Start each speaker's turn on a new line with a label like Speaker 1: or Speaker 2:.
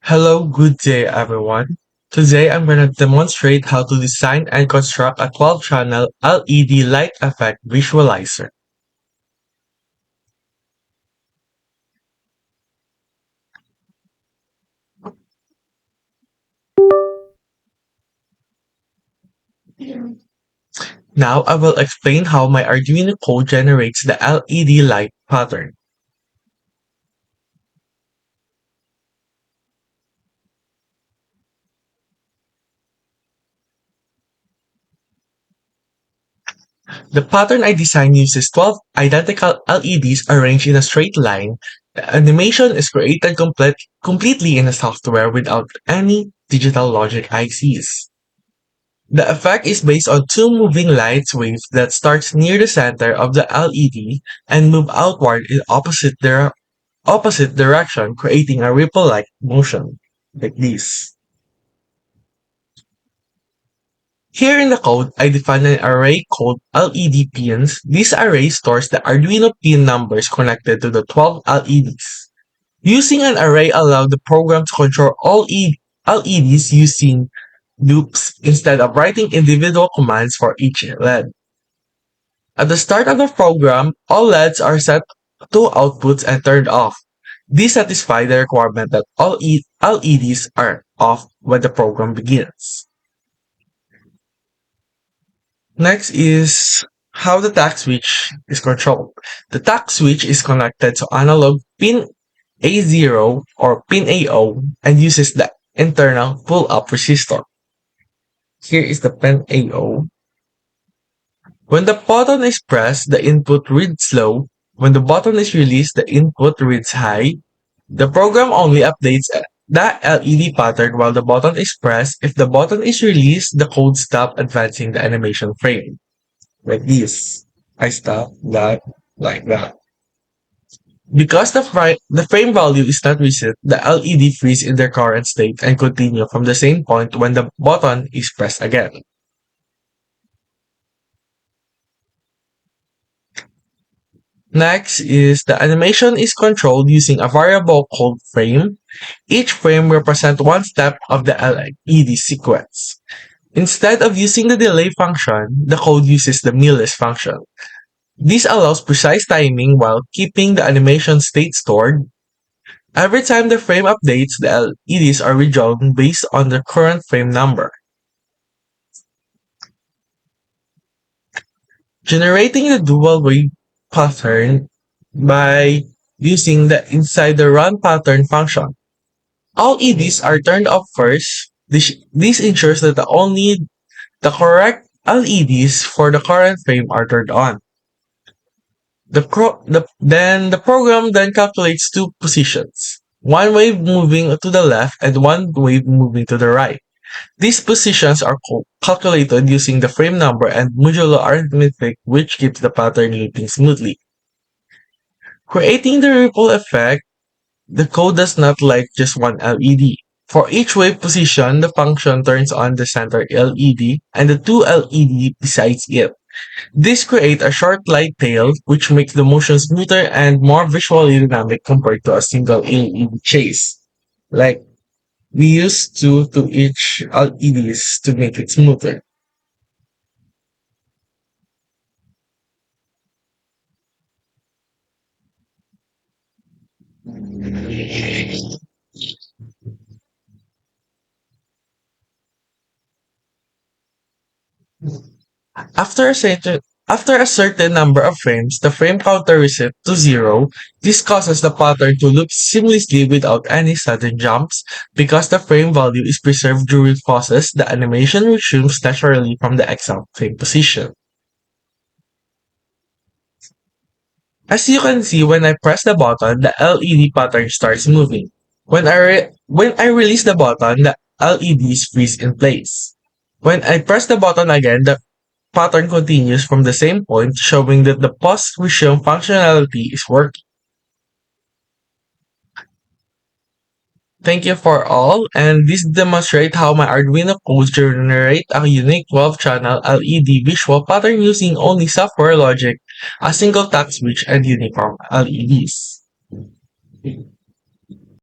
Speaker 1: Hello, good day everyone. Today I'm going to demonstrate how to design and construct a 12-channel LED light effect visualizer. Now I will explain how my Arduino code generates the LED light pattern. The pattern I designed uses 12 identical LEDs arranged in a straight line. The animation is created completely in the software without any digital logic ICs. The effect is based on two moving light waves that starts near the center of the LED and move outward in opposite direction, creating a ripple-like motion, like this. Here in the code, I define an array called LED pins. This array stores the Arduino pin numbers connected to the 12 LEDs. Using an array allows the program to control all LEDs using loops instead of writing individual commands for each LED. At the start of the program, all LEDs are set to outputs and turned off. These satisfy the requirement that all LEDs are off when the program begins. Next is how the tact switch is controlled. The tact switch is connected to analog pin A0 or pin AO and uses the internal pull-up resistor. Here is the pin AO. When the button is pressed, the input reads low. When the button is released, the input reads high. The program only updates the LED pattern while the button is pressed. If the button is released, the code stops advancing the animation frame. Like this. I stop that like that. Because the frame value is not reset, the LED freeze in their current state and continue from the same point when the button is pressed again. Next is the animation is controlled using a variable called frame. Each frame represents one step of the LED sequence. Instead of using the delay function, the code uses the millis function. This allows precise timing while keeping the animation state stored. Every time the frame updates, the LEDs are redrawn based on the current frame number. Generating the dual wave pattern by using the inside the run pattern function. All LEDs are turned off first. This ensures that only the correct LEDs for the current frame are turned on. Then the program then calculates two positions, one wave moving to the left and one wave moving to the right. These positions are calculated using the frame number and modulo arithmetic, which keeps the pattern looping smoothly. Creating the ripple effect, the code does not like just one LED. For each wave position, the function turns on the center LED and the two LED besides it. This creates a short light tail, which makes the motion smoother and more visually dynamic compared to a single LED chase. Like we use two to each LEDs to make it smoother. After a certain After a certain number of frames, the frame counter resets to zero. This causes the pattern to loop seamlessly without any sudden jumps. Because the frame value is preserved during pauses, the animation resumes naturally from the exact same position. As you can see, when I press the button, the LED pattern starts moving. When I release the button, the LEDs freeze in place. When I press the button again, the pattern continues from the same point, showing that the pause resume functionality is working. Thank you for all, and this demonstrates how my Arduino code generate a unique 12-channel LED visual pattern using only software logic, a single tact switch, and uniform LEDs.